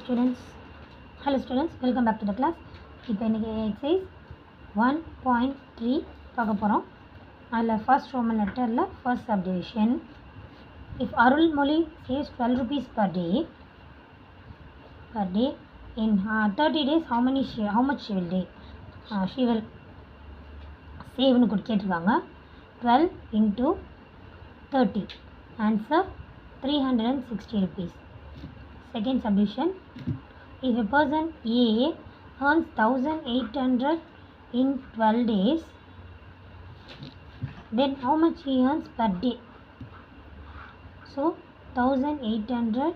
students. Hello students, welcome back to the class. இப்போ இன்னைக்கு exercise 1.3 பார்க்க போகிறோம். அதில் first Roman letterல first subdivision. If Arulmozhi saves 12 rupees per day in 30 days, how much she will save னு கேட்டிருக்காங்க. 12 into 30. Answer 360 rupees. Second subdivision. If a person A earns 1800 in 12 days, then how much he earns per day? So 1800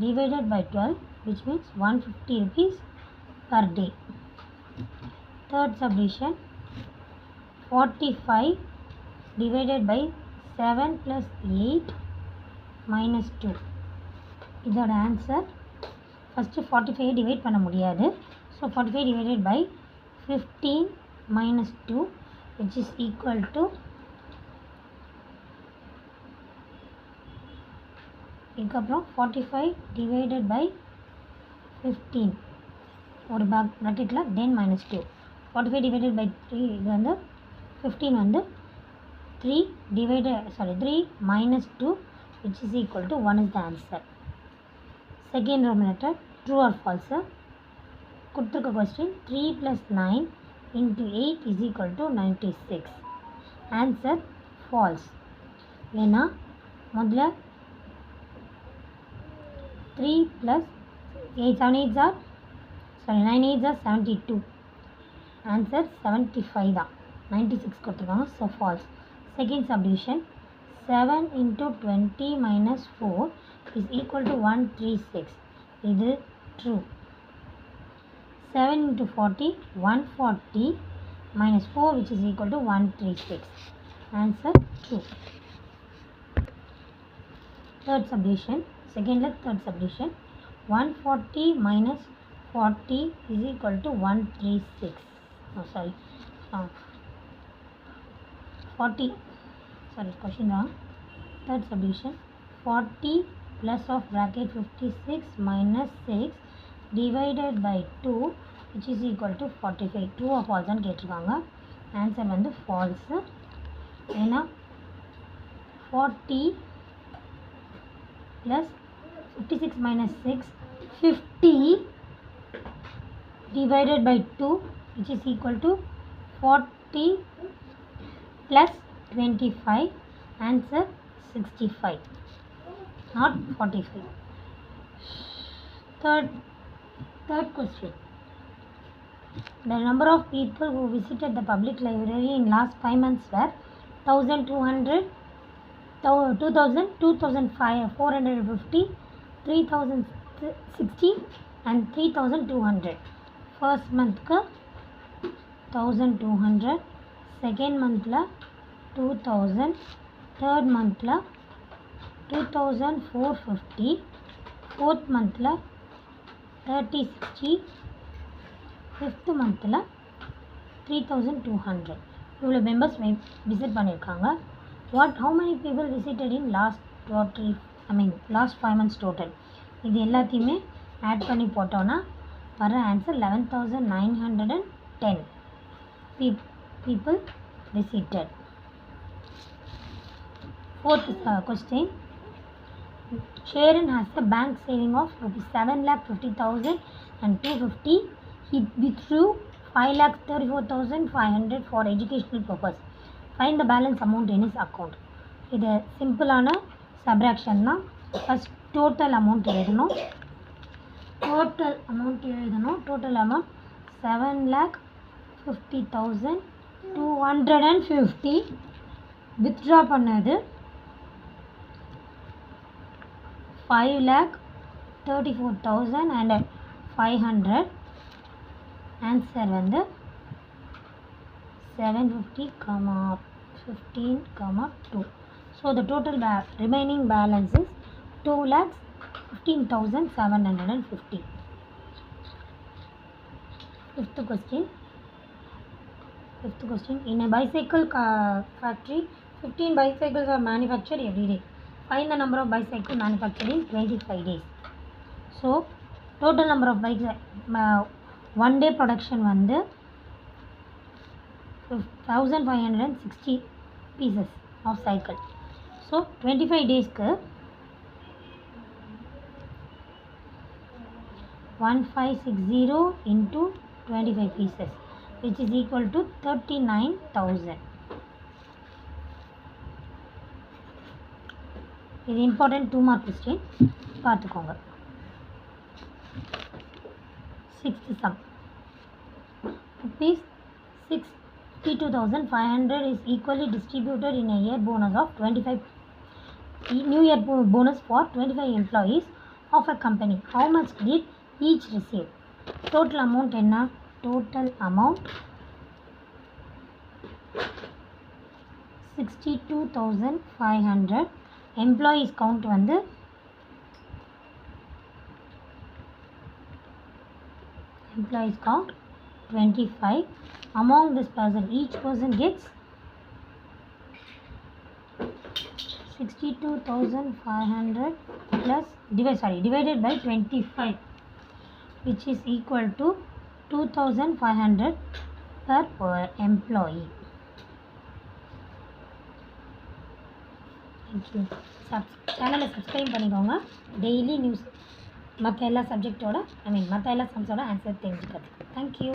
divided by 12, which means 150 rupees per day. Third subdivision. 45 divided by 7 plus 8 minus 2. இதோட answer first 45 divide பண்ண முடியாது. So 45 divided by 15 minus 2, which is equal to இதுக்கப்புறம் 45 divided by 15 ஒரு ப்ராக்கெட்டில் தென் minus 2. 45 divided by 3 இது வந்து 15 வந்து 3 minus 2, which is equal to 1 is the answer. Second Roman letter, true or false? கொடுத்துருக்க question 3 plus 9 into 8 is equal to 96. Answer false. ஏன்னா முதல்ல 3 plus 9 8s are 72. Answer 75 தான். 96 கொடுத்துருக்காங்க. So false. Second subdivision. 7 into 20 minus 4 is equal to 136. இது true. 7 into 40, 140 minus 4, which is equal to 136. Answer true. Third subdivision. Third subdivision. 140 minus 40 is equal to 136. Oh, sorry. 40. Sorry, question wrong. Third subdivision. 40 plus of bracket 56 minus 6 divided by 2, which is equal to 45. True or false னு கேட்டிருக்காங்க. Answer வந்து false. ஏன்னா 40 plus 56 minus 6, 50 divided by 2, which is equal to 40 plus 25. Answer 65, not 45. Third question. The number of people who visited the public library in last 5 months were 1200, 2000, 2450, 3060 and 3200. First month ka 1200, second month la 2000, third month la 2450, fourth month la 3060, fifth month la 3200. இவ்வளோ members visit பண்ணியிருக்காங்க. how many people visited in last 5 months total? இது எல்லாத்தையுமே add பண்ணி போட்டோன்னா வர answer 11910 people visited. Fourth question. Sharon has a bank saving of rupees 7,50,000 and 250. He withdrew 5,34,500 for educational purpose. Find the balance amount in his account. இது சிம்பிளான subtraction தான். First total amount எழுதணும். Total amount 7,50,250. Withdraw பண்ணது 5,34,500. Answer வந்து 750, 15, 2. So the total remaining balance is 2,15,750. Fifth question. In a bicycle factory, 15 bicycles are manufactured every day. Find the number of bicycles manufactured in 25 days. So total number of bikes one day production வந்து 1560 pieces of cycle. So 25 daysக்கு 1560 into 25 pieces which is equal to 39,000. இது important 2 mark question பார்த்துக்கோங்க. Sixth sum. Rupees 62,500 is equally distributed in a year bonus of 25 new year bonus for 25 employees of a company. How much did each receive? Total amount என்ன? Total amount 62,500. Employees count வந்து employees count 25. Among this person, each person gets 62,500 plus divided by 25, which is equal to 2,500 per employee. Thank you. சேனலை subscribe பண்ணிக்கோங்க. Daily news மற்ற எல்லா சப்ஜெக்டோட மற்ற எல்லா சம்ஸோட answer தெரிஞ்சுக்கிறது. Thank you.